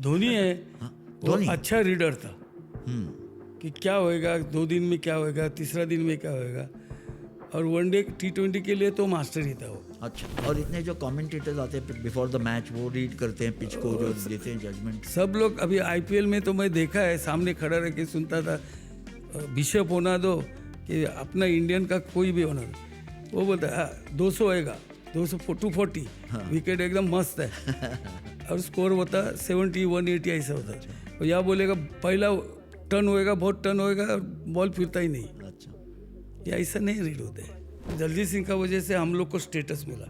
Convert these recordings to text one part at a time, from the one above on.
धोनी है वो धोनी। अच्छा रीडर था कि क्या होएगा, 2 दिन में क्या होएगा, तीसरा दिन में क्या होएगा। और वनडे T20 के लिए तो मास्टर ही था वो। अच्छा, और इतने जो कमेंटेटर्स आते हैं बिफोर द मैच, वो रीड करते हैं पिच को, जो देते हैं जजमेंट। सब लोग अभी IPL में तो मैं देखा है, सामने खड़ा रह के सुनता था, बिशप होना दो कि अपना इंडियन का कोई भी होना दो, वो बोलता है 200 होएगा, 200 240, विकेट एकदम मस्त है और स्कोर होता 70 180 ऐसा होता है। और यहाँ बोलेगा पहला टर्न होएगा, बहुत टर्न होएगा और बॉल फिरता ही नहीं। अच्छा, ये ऐसा नहीं रीड होते हैं। दलजीत सिंह का वजह से हम लोग को स्टेटस मिला।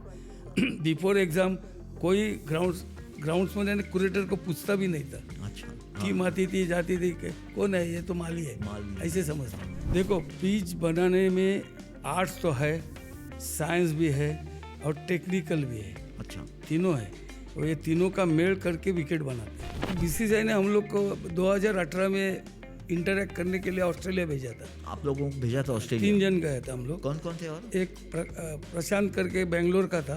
बिफोर एग्जाम कोई ग्राउंड्स में क्यूरेटर को पूछता भी नहीं था। अच्छा, टीम आती थी जाती थी कि कौन है, ये तो माली है, माली। ऐसे समझते। देखो, पिच बनाने में आर्ट्स तो है, साइंस भी है और टेक्निकल भी है। अच्छा, तीनों है और ये तीनों का मेल करके विकेट बनाते हैं। BCCI ने हम लोग को 2018 में इंटरैक्ट करने के लिए ऑस्ट्रेलिया भेजा था। आप लोगों को भेजा था ऑस्ट्रेलिया? 3 जन गए थे हम लोग। कौन कौन थे? और एक प्रशांत करके बेंगलोर का था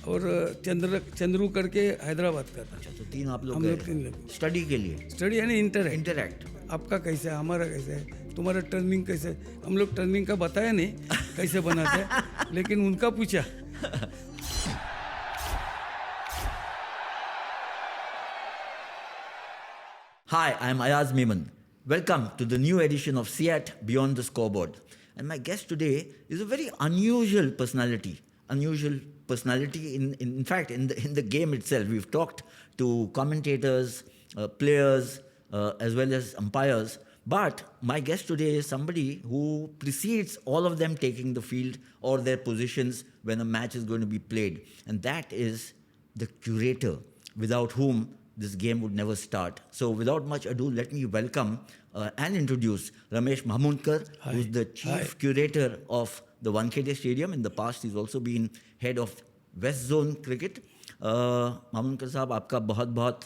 और चंद्रू करके हैदराबाद का था। अच्छा, तो 3 आप लोग हम गए लोग 3 लोग। स्टडी के लिए? स्टडी यानी इंटरैक्ट। आपका कैसे है, हमारा कैसे है, तुम्हारा टर्निंग कैसे है। हम लोग टर्निंग का बताया नहीं कैसे बनाते हैं, लेकिन उनका पूछा। Hi, I'm Ayaz Memon. Welcome to the new edition of SEAT Beyond the Scoreboard. And my guest today is a very unusual personality. Unusual personality in fact, in the game itself. We've talked to commentators, players, as well as umpires. But my guest today is somebody who precedes all of them taking the field or their positions when a match is going to be played. And that is the curator, without whom this game would never start. So without much ado, let me welcome and introduce Ramesh Mahmudkar, who's the chief curator of the Wankhede Stadium. In the past, he's also been head of West Zone Cricket. Mahmudkar साहब, आपका बहुत बहुत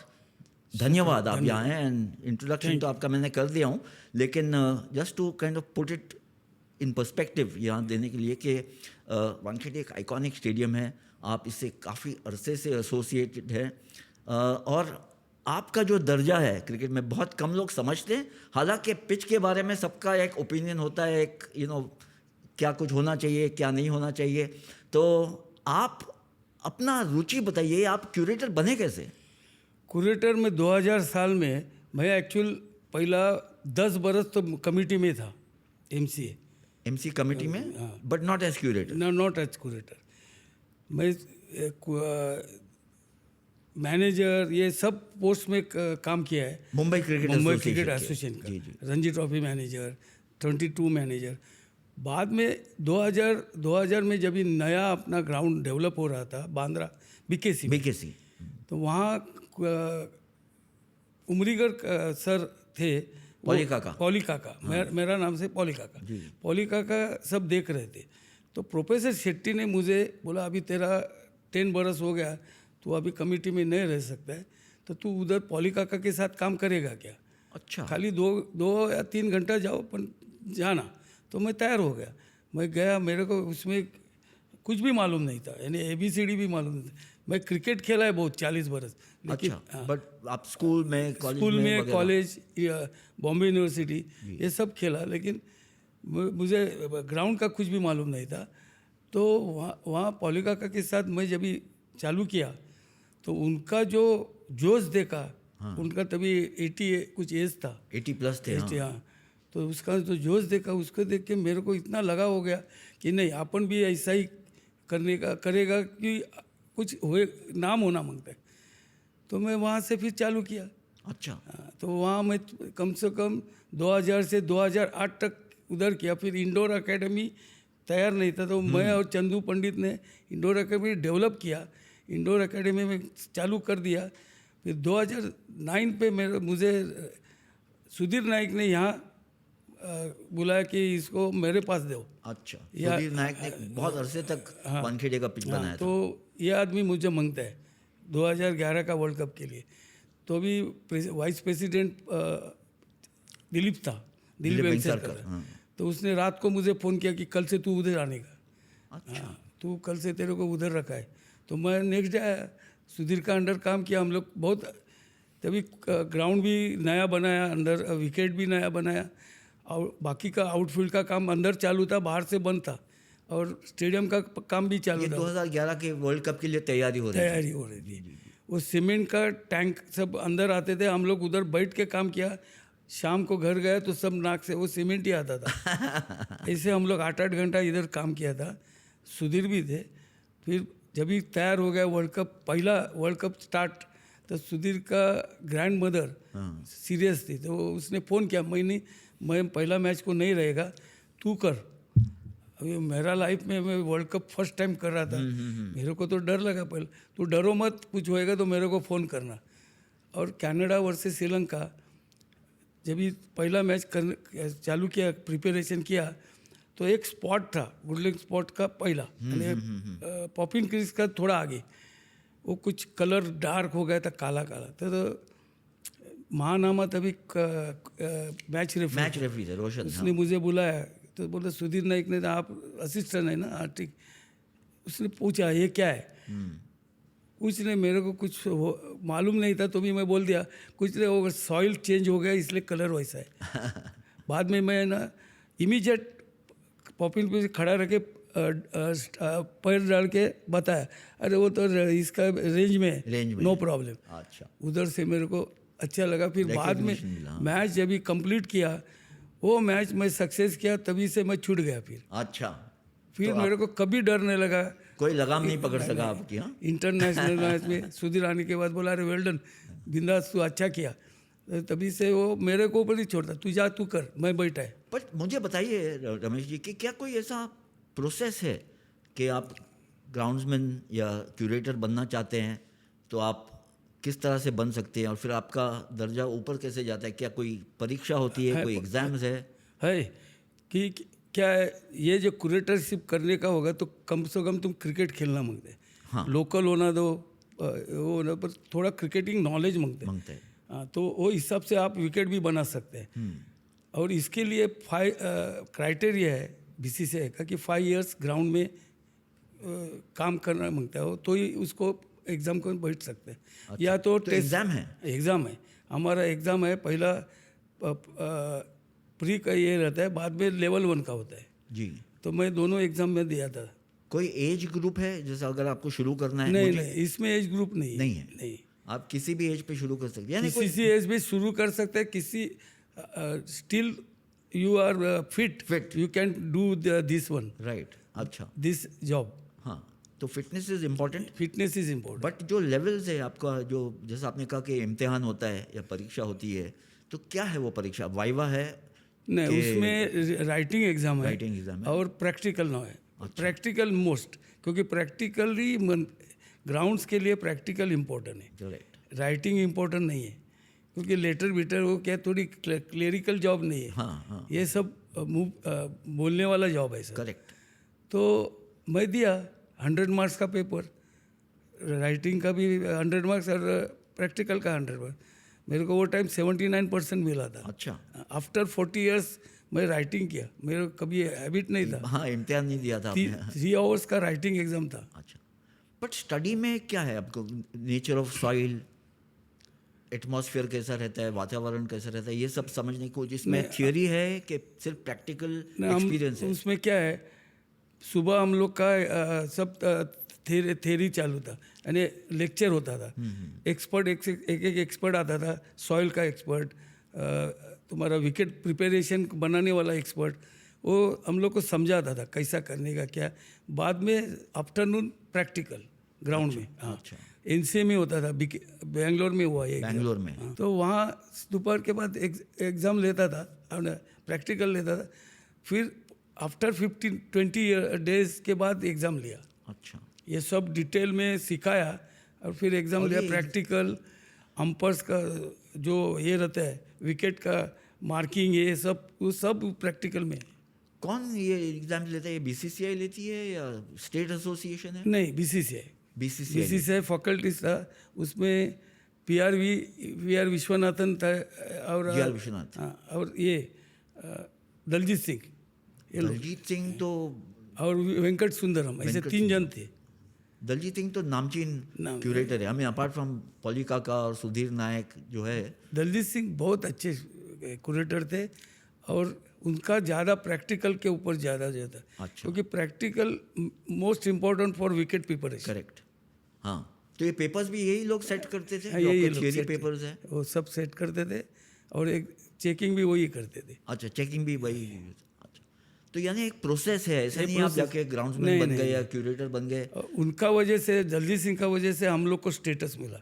धन्यवाद, आप यहाँ हैं। And introduction तो आपका मैंने कर दिया हूँ, लेकिन just to kind of put it in perspective यहाँ देने के लिए कि वानखेड़े एक आइकॉनिक स्टेडियम है, आप इससे काफ़ी अरसे से एसोसिएटेड है, और आपका जो दर्जा है क्रिकेट में बहुत कम लोग समझते हैं। हालांकि पिच के बारे में सबका एक ओपिनियन होता है, एक क्या कुछ होना चाहिए, क्या नहीं होना चाहिए। तो आप अपना रुचि बताइए, आप क्यूरेटर बने कैसे? क्यूरेटर में 2000 साल में मैं एक्चुअल पहला 10 बरस तो कमिटी में था, MC कमिटी में, but not as curator? Not as curator. मैं मैनेजर ये सब पोस्ट में काम किया है। मुंबई क्रिकेट एसोसिएशन का रणजी ट्रॉफी मैनेजर, 22 मैनेजर। बाद में 2000 में जब नया अपना ग्राउंड डेवलप हो रहा था बांद्रा BKC, तो वहाँ उमरीगर सर थे, पॉली काका, मेरा नाम से पॉली काका सब देख रहे थे। तो प्रोफेसर शेट्टी ने मुझे बोला, अभी तेरा 10 बरस हो गया, तू अभी कमेटी में नहीं रह सकता है, तो तू उधर पॉली काका के साथ काम करेगा क्या? अच्छा, खाली 2 या 3 घंटा जाओ, पर जाना। तो मैं तैयार हो गया। मैं गया, मेरे को उसमें कुछ भी मालूम नहीं था, यानी ABCD भी मालूम नहीं था। मैं क्रिकेट खेला है बहुत 40 बरस, लेकिन बट आप स्कूल में, कॉलेज, बॉम्बे यूनिवर्सिटी, ये सब खेला, लेकिन मुझे ग्राउंड का कुछ भी मालूम नहीं था। तो वहाँ पॉली काका के साथ मैं जब चालू किया तो उनका जो जोश देखा, उनका तभी 80 कुछ एज था, 80 प्लस थे। हाँ। तो उसका जो जोश देखा, उसको देख के मेरे को इतना लगा हो गया कि नहीं, अपन भी ऐसा ही करेगा कि कुछ होए, नाम होना मांगता है। तो मैं वहाँ से फिर चालू किया। अच्छा, तो वहाँ मैं कम से कम 2000 से 2008 तक उधर किया। फिर इंडोर एकेडमी तैयार नहीं था, तो मैं और चंदू पंडित ने इंडोर एकेडमी डेवलप किया, इंडोर एकेडमी में चालू कर दिया। फिर 2009 पे मुझे सुधीर नाइक ने यहाँ बुलाया कि इसको मेरे पास दो। अच्छा, सुधीर नाइक ने बहुत अरसे तक वानखेड़े का पिच बनाया था। तो ये आदमी मुझे मांगता है 2011 का वर्ल्ड कप के लिए। तो अभी वाइस प्रेसिडेंट दिलीप वेंगसरकर, तो उसने रात को मुझे फ़ोन किया कि कल से तू उधर आने का। अच्छा, तू कल से तेरे को उधर रखा है। तो मैं नेक्स्ट डे आया, सुधीर का अंडर काम किया हम लोग। बहुत तभी ग्राउंड भी नया बनाया, अंदर विकेट भी नया बनाया, और बाकी का आउटफील्ड का काम अंदर चालू था, बाहर से बंद था, और स्टेडियम का काम भी चालू ये था, 2011 के वर्ल्ड कप के लिए तैयारी हो रही तैयारी हो रही थी। वो सीमेंट का टैंक सब अंदर आते थे, हम लोग उधर बैठ के काम किया, शाम को घर गए तो सब नाक से वो सीमेंट ही आता था। ऐसे हम लोग 8-8 घंटा इधर काम किया था। सुधीर भी थे। फिर जब भी तैयार हो गया वर्ल्ड कप, पहला वर्ल्ड कप स्टार्ट, तो सुधीर का ग्रैंड मदर सीरियस थी, तो उसने फ़ोन किया, मैं पहला मैच को नहीं रहेगा, तू कर। अभी मेरा लाइफ में मैं वर्ल्ड कप फर्स्ट टाइम कर रहा था, मेरे को तो डर लगा पहले, तू डरो मत, कुछ होएगा तो मेरे को फ़ोन करना। और कनाडा वर्सेस श्रीलंका जब भी पहला मैच चालू किया, प्रिपरेशन किया, तो एक स्पॉट था वुडलैंड स्पॉट का पहला, पॉपिन क्रीज का थोड़ा आगे, वो कुछ कलर डार्क हो गया था, काला काला, तो महानामा तभी मैच रेफरी थे रोशन। उसने मुझे बुलाया, तो बोला सुधीर नाइक ने, आप असिस्टेंट है ना? हाँ ठीक। उसने पूछा ये क्या है, कुछ नहीं, मेरे को कुछ मालूम नहीं था, तो भी मैं बोल दिया कुछ नहीं, वो सॉइल चेंज हो गया इसलिए कलर वैसा है। बाद में मैं ना इमीडिएट पॉपिन पे खड़ा रह के पैर डाल के बताया, अरे वो तो इसका रेंज में नो प्रॉब्लम। अच्छा, उधर से मेरे को अच्छा लगा। फिर बाद में मैच जब भी कंप्लीट किया, वो मैच मैं सक्सेस किया, तभी से मैं छूट गया। फिर अच्छा, फिर मेरे को कभी डर नहीं लगा, कोई लगाम नहीं पकड़ सका आपकी। हाँ, इंटरनेशनल मैच में सुधीर आने के बाद बोला, अरे वेल डन, बिंदास, तू अच्छा किया। तभी से वो मेरे को ऊपर नहीं छोड़ता, तू जा, तू कर, मैं बैठा है। पर मुझे बताइए रमेश जी कि क्या कोई ऐसा प्रोसेस है कि आप ग्राउंड्समैन या क्यूरेटर बनना चाहते हैं तो आप किस तरह से बन सकते हैं, और फिर आपका दर्जा ऊपर कैसे जाता है? क्या कोई परीक्षा होती है, कोई एग्जाम्स है कि क्या है, ये जो क्यूरेटरशिप करने का होगा तो कम से कम तुम क्रिकेट खेलना मांगते हैं। हाँ, लोकल होना दो, वो होना, पर थोड़ा क्रिकेटिंग नॉलेज मांगते हैं। हाँ, तो वो हिसाब से आप विकेट भी बना सकते हैं। और इसके लिए 5 क्राइटेरिया है बीसीसीआई का कि 5 इयर्स ग्राउंड में काम करना मांगता है, तो ही उसको एग्ज़ाम को बैठ सकते हैं। अच्छा, या तो एग्ज़ाम है? एग्ज़ाम है, हमारा एग्ज़ाम है। पहला प्री का ये रहता है, बाद में लेवल 1 का होता है जी। तो मैं दोनों एग्ज़ाम में दिया था। कोई एज ग्रुप है जैसे अगर आपको शुरू करना है? नहीं, इसमें एज ग्रुप नहीं है। नहीं, आप किसी भी एज पे शुरू कर सकते हैं, किसी एज पे शुरू कर सकते हैं। किसी still you are fit, you can do this one, right. अच्छा, दिस जॉब। हाँ, तो fitness is important. Fitness is important. But जो लेवल्स है आपका, जो जैसा आपने कहा कि इम्तिहान होता है या परीक्षा होती है, तो क्या है वो परीक्षा? वाइवा है? नहीं, उसमें राइटिंग एग्जाम है और प्रैक्टिकल ना है। अच्छा। प्रैक्टिकल मोस्ट, क्योंकि प्रैक्टिकली ग्राउंड्स के लिए प्रैक्टिकल इम्पोर्टेंट है, राइटिंग इम्पोर्टेंट नहीं है, क्योंकि लेटर बीटर वो क्या थोड़ी क्लेरिकल जॉब नहीं है। हाँ। ये सब बोलने वाला जॉब है सर। करेक्ट। तो मैं दिया 100 मार्क्स का पेपर, राइटिंग का भी 100 मार्क्स और प्रैक्टिकल का 100 मार्क्स। मेरे को वो टाइम 79% मिला था। अच्छा। आफ्टर 40 इयर्स मैं राइटिंग किया, मेरे को कभी हैबिट नहीं था। हाँ, इम्तिहान नहीं दिया था। 3 आवर्स का राइटिंग एग्जाम था। अच्छा, बट स्टडी में क्या है आपको? नेचर ऑफ सॉइल, एटमॉस्फेयर कैसा रहता है, वातावरण कैसा रहता है, ये सब समझने को, जिसमें थियोरी है कि सिर्फ प्रैक्टिकल एक्सपीरियंस है? उसमें क्या है, सुबह हम लोग का सब थेरी चालू था, यानी लेक्चर होता था। एक्सपर्ट एक एक्सपर्ट आता था, सॉइल का एक्सपर्ट, तुम्हारा विकेट प्रिपरेशन बनाने वाला एक्सपर्ट, वो हम लोग को समझाता था कैसा करने का क्या। बाद में आफ्टरनून प्रैक्टिकल ग्राउंड में। हाँ, अच्छा। एनसीए में होता था, बेंगलोर में हुआ है। बेंगलोर में? हाँ, तो वहाँ दोपहर के बाद एग्ज़ाम लेता था, प्रैक्टिकल लेता था, फिर आफ्टर 15-20 डेज के बाद एग्ज़ाम लिया। अच्छा, ये सब डिटेल में सिखाया और फिर एग्ज़ाम लिया। प्रैक्टिकल, अंपर्स का जो ये रहता है, विकेट का मार्किंग, ये सब वो सब प्रैक्टिकल में। कौन ये एग्ज़ाम लेता है? ये बीसीसीआई लेती है या स्टेट एसोसिएशन है? नहीं, बीसीसीआई फैकल्टीज था, उसमें वी आर विश्वनाथन था और विश्वनाथ। हाँ, और ये दलजीत सिंह तो और वेंकट सुंदरम, ऐसे 3 जन थे। दलजीत सिंह तो नामचीन क्यूरेटर है। I mean apart from poly काका और सुधीर नायक जो है, दलजीत सिंह बहुत अच्छे क्यूरेटर थे और उनका ज़्यादा प्रैक्टिकल के ऊपर ज़्यादा अच्छा। क्योंकि practical most important for wicket preparation. Correct. हाँ, तो ये पेपर्स भी यही लोग सेट करते थे? हाँ, यही थियरी पेपर्स है वो सब सेट करते थे और एक चेकिंग भी वही करते थे। अच्छा, चेकिंग भी वही। अच्छा, तो यानी एक प्रोसेस है, ऐसा नहीं आप जाके ग्राउंड्समैन बन गए या क्यूरेटर बन गए। उनका वजह से, दलजीत सिंह का वजह से हम लोग को स्टेटस मिला।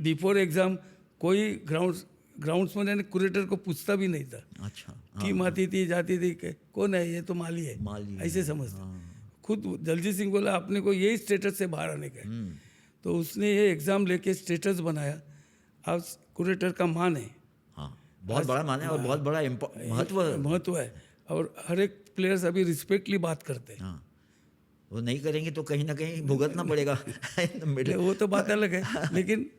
बिफोर एग्जाम कोई ग्राउंड्समैन यानी क्यूरेटर को पूछता भी नहीं था। अच्छा, टीम आती थी जाती थी कि कौन है ये, तो माली है, ऐसे समझते। खुद दलजीत सिंह बोला अपने को यही स्टेटस से बाहर आने का है, तो उसने ये एग्ज़ाम लेके स्टेटस बनाया। आज क्यूरेटर का मान है। हाँ, बहुत बड़ा मान है और बहुत बड़ा महत्व है और हर एक प्लेयर्स अभी रिस्पेक्टली बात करते हैं। हाँ, वो नहीं करेंगे तो कहीं ना कहीं भुगतना पड़ेगा। वो तो बात अलग है, लेकिन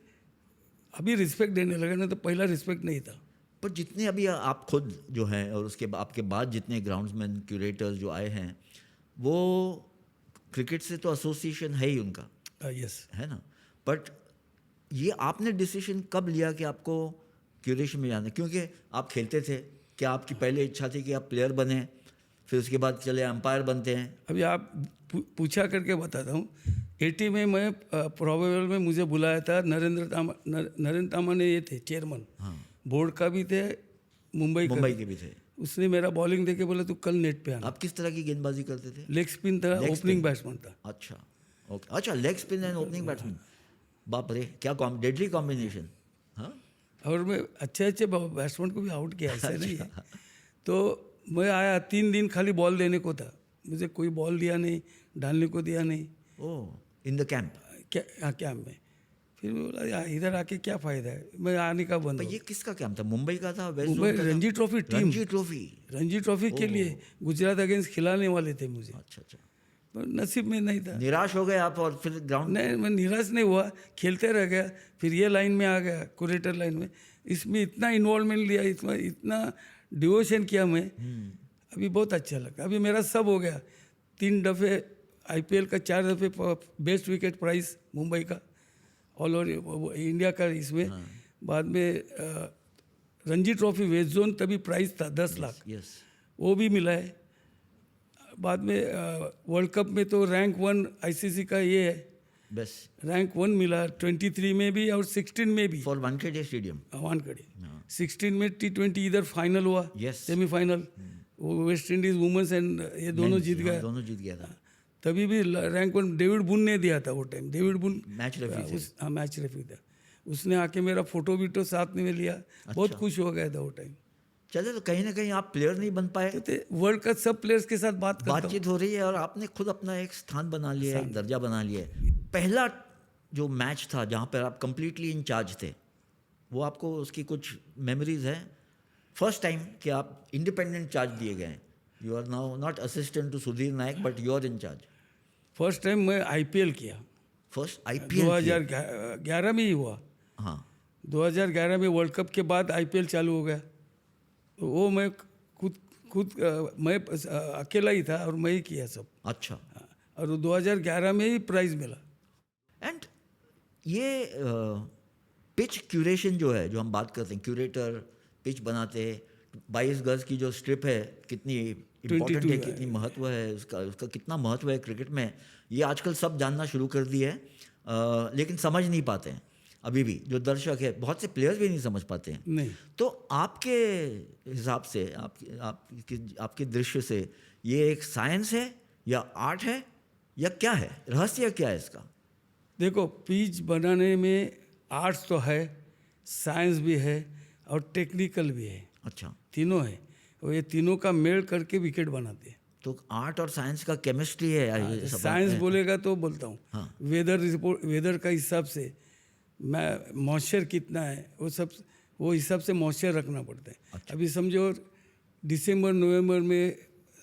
अभी रिस्पेक्ट देने लगे ना, तो पहला रिस्पेक्ट नहीं था। पर जितने अभी आप खुद जो हैं और उसके आपके बाद जितने ग्राउंड्समैन क्यूरेटर्स जो आए हैं, वो क्रिकेट से तो एसोसिएशन है ही उनका, यस, है ना। बट ये आपने डिसीजन कब लिया कि आपको क्यूरेशन में जाना है? क्योंकि आप खेलते थे, क्या आपकी पहले इच्छा थी कि आप प्लेयर बने, फिर उसके बाद चले अंपायर बनते हैं? अभी आप पूछा करके बताता हूँ। 80 में मैं प्रोबेबल में मुझे बुलाया था नरेंद्र तामा ने, ये थे चेयरमैन, बोर्ड का भी थे, मुंबई के भी थे। उसने मेरा बॉलिंग देके बोला तू कल नेट पे आना। आप किस तरह की गेंदबाजी करते थे? लेग स्पिन था, ओपनिंग बैट्समैन था। अच्छा, ओके, अच्छा, leg spin and opening batsman, बाप रे, क्या डेडली कॉम्बिनेशन। हाँ, और मैं अच्छे बैट्समैन को भी आउट किया, ऐसा नहीं है। तो मैं आया, 3 दिन खाली बॉल देने को था, मुझे कोई बॉल दिया नहीं, डालने को दिया नहीं। ओह, इन द कैंप? कैंप में। फिर मैं बोला यार इधर आके क्या फ़ायदा है, मैं आने का बंद। ये किसका कैंप था? मुंबई का था? West Mumbai Ranji trophy team, Ranji trophy के लिए गुजरात अगेंस्ट खिलाने वाले थे मुझे। अच्छा अच्छा, पर नसीब में नहीं था। निराश हो गए आप और फिर ग्राउंड? नहीं, मैं निराश नहीं हुआ, खेलते रह गया। फिर ये लाइन में आ गया, क्यूरेटर लाइन में। इसमें इतना इन्वॉल्वमेंट लिया, इसमें इतना डिवोशन किया मैं, अभी बहुत अच्छा लगा। अभी मेरा सब हो गया। 3 दफ़े IPL का, 4 दफ़े बेस्ट विकेट प्राइज मुंबई का, ऑल ओवर इंडिया का। इसमें बाद में रणजी ट्रॉफी वेस्ट जोन तभी प्राइज था 10 लाख, वो भी मिला है। बाद में वर्ल्ड कप में तो रैंक 1 ICC का ये है, बस रैंक 1 मिला 23 में भी और 16 में भी। फॉर वानखेड़े स्टेडियम, वानखेड़े 16 में T20 इधर फाइनल हुआ, सेमीफाइनल, वो वेस्ट इंडीज वुमेन्स एंड ये दोनों जीत गया था। तभी भी रैंक 1 डेविड बुन ने दिया था वो टाइम। डेविड बुन मैच रेफरी था। उसने आके मेरा फोटो वीटो साथ में लिया। अच्छा। बहुत खुश हो गया था वो टाइम। चले, तो कहीं ना कहीं आप प्लेयर नहीं बन पाए। तो वर्ल्ड का सब प्लेयर्स के साथ बातचीत हो रही है और आपने खुद अपना एक स्थान बना लिया, एक दर्जा बना लिया है। पहला जो मैच था जहाँ पर आप कंप्लीटली इंचार्ज थे, वो आपको उसकी कुछ मेमोरीज है? फर्स्ट टाइम कि आप इंडिपेंडेंट चार्ज दिए गए, you are now not assistant to Sudhir Naik but you are in charge. First time मैं IPL किया। फर्स्ट IPL 2011 में ही हुआ। हाँ, 2011 में वर्ल्ड कप के बाद IPL चालू हो गया। तो वो मैं खुद मैं अकेला ही था और मैं ही किया सब। अच्छा। और 2011 में ही प्राइज मिला। एंड ये पिच क्यूरेशन जो है, जो हम बात करते हैं, क्यूरेटर पिच बनाते हैं, 22 गज की जो स्ट्रिप है, कितनी इम्पोर्टेंट है, कितनी महत्व है उसका कितना महत्व है क्रिकेट में, ये आजकल सब जानना शुरू कर दिया है। लेकिन समझ नहीं पाते हैं अभी भी, जो दर्शक है, बहुत से प्लेयर्स भी नहीं समझ पाते हैं। नहीं। तो आपके हिसाब से, आपके दृश्य से, ये एक साइंस है या आर्ट है या क्या है, रहस्य क्या है इसका? देखो, पिच बनाने में आर्ट्स तो है, साइंस भी है और टेक्निकल भी है। अच्छा, तीनों है, और ये तीनों का मेल करके विकेट बनाते हैं। तो आर्ट और साइंस का केमिस्ट्री है। साइंस बोलेगा तो बोलता हूँ। हाँ। वेदर का हिसाब से मॉइस्चर कितना है, वो हिसाब से मॉइस्चर रखना पड़ता है। अच्छा। अभी समझो दिसंबर नवंबर में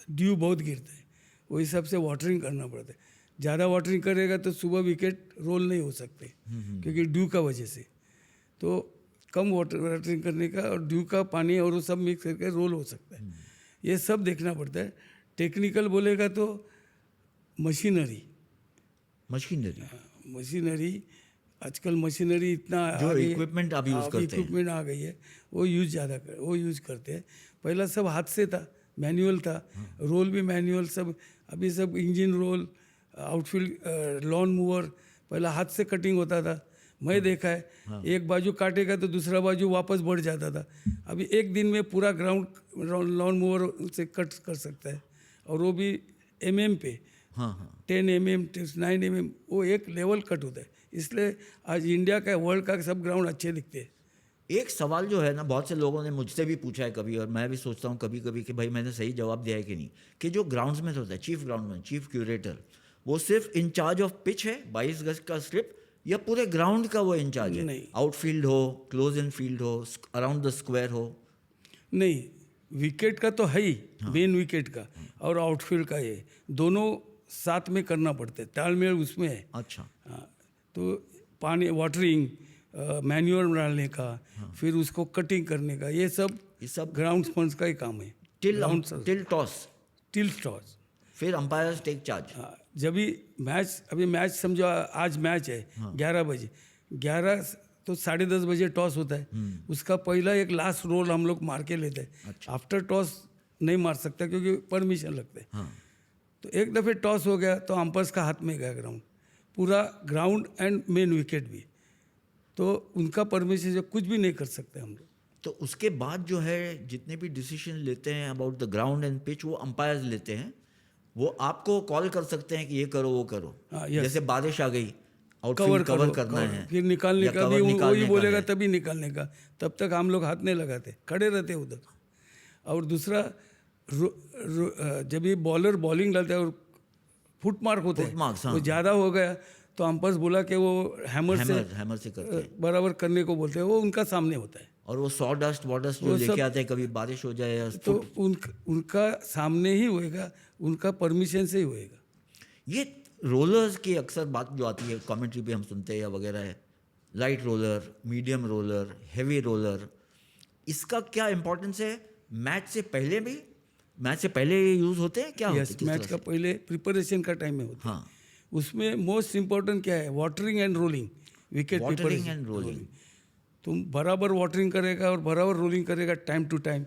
ड्यू बहुत गिरता है, वो हिसाब से वाटरिंग करना पड़ता है। ज़्यादा वाटरिंग करेगा तो सुबह विकेट रोल नहीं हो सकते, क्योंकि ड्यू का वजह से। तो कम वाटरिंग करने का और ड्यू का पानी और वो सब मिक्स करके रोल हो सकता है। ये सब देखना पड़ता है। टेक्निकल बोलेगा तो मशीनरी, मशीनरी आजकल मशीनरी इतना जो आ गई है, equipment आप use करते हैं। इक्विपमेंट आ गई है, वो यूज करते हैं। पहला सब हाथ से था, मैनुअल था, रोल भी मैनुअल सब। अभी सब engine roll, outfield, lawn mower, पहला हाथ से कटिंग होता था। मैं देखा है, एक बाजू काटेगा तो दूसरा बाजू वापस बढ़ जाता था। अभी एक दिन में पूरा ग्राउंड लॉन मूवर से कट कर सकता है, और वो भी पे 10 mm 9 mm, वो एक लेवल कट होता है। इसलिए आज इंडिया का, वर्ल्ड का सब ग्राउंड अच्छे दिखते हैं। एक सवाल जो है ना, बहुत से लोगों ने मुझसे भी पूछा है कभी, और मैं भी सोचता हूँ कभी कभी कि भाई मैंने सही जवाब दिया है कि नहीं, कि जो ग्राउंड्समैन होता है, चीफ ग्राउंडमैन, चीफ क्यूरेटर, वो सिर्फ इंचार्ज ऑफ पिच है, 22 गज का स्ट्रिप, या पूरे ग्राउंड का वो इंचार्ज है? नहीं। आउटफील्ड हो, क्लोज इन फील्ड हो, अराउंड द स्क्वायर हो? नहीं, विकेट का तो है ही, मेन विकेट का और आउटफील्ड का, ये दोनों साथ में करना पड़ता है, तालमेल उसमें है। अच्छा। हाँ, तो पानी, वाटरिंग, मैन्योर डालने का, फिर उसको कटिंग करने का, ये सब ग्राउंड स्पंज का ही काम है। Till toss, till toss. फिर अंपायर्स टेक चार्ज। जब भी मैच, अभी मैच समझो आज मैच है 11 बजे, 11 तो 10:30 बजे टॉस होता है। उसका पहला एक लास्ट रोल हम लोग मार के लेते हैं। आफ्टर टॉस नहीं मार सकता क्योंकि परमिशन लगता है। तो एक दफ़े टॉस हो गया तो अंपायर्स का हाथ में गया ग्राउंड, पूरा ग्राउंड एंड मेन विकेट भी, तो उनका परमिशन से कुछ भी नहीं कर सकते हम लोग। तो उसके बाद जो है जितने भी डिसीजन लेते हैं about the ground and pitch, वो अंपायर्स लेते हैं। वो आपको कॉल कर सकते हैं कि ये करो वो करो। जैसे बारिश आ गई, आउटफील्ड कवर करना है, फिर निकालने या का cover भी निकालने वही का बोलेगा है। तभी निकालने का। तब तक हम लोग हाथ नहीं लगाते, खड़े रहते उधर। और दूसरा, जब ये बॉलर बॉलिंग डालता है और फुट मार्क होता है, Footmarks, हाँ। वो ज़्यादा हो गया तो अंपायर्स बोला कि वो हैमर हैमर से करते हैं। बराबर करने को बोलते हैं, वो उनका सामने होता है। और वो सॉडस्ट वॉडस्ट जो लेके आते हैं, कभी बारिश हो जाए या तो उनका सामने ही होएगा, उनका परमिशन से ही होएगा। ये रोलर्स की अक्सर बात जो आती है कमेंट्री पे हम सुनते हैं या वगैरह है, light roller, medium roller, heavy roller, इसका क्या इंपॉर्टेंस है? मैच से पहले भी, मैच से पहले यूज होते हैं क्या? यस, मैच का पहले प्रिपरेशन का टाइम में होता है। हाँ, उसमें मोस्ट इम्पोर्टेंट क्या है? Watering and rolling, wicket watering and rolling. तुम बराबर वाटरिंग करेगा और बराबर रोलिंग करेगा टाइम टू टाइम,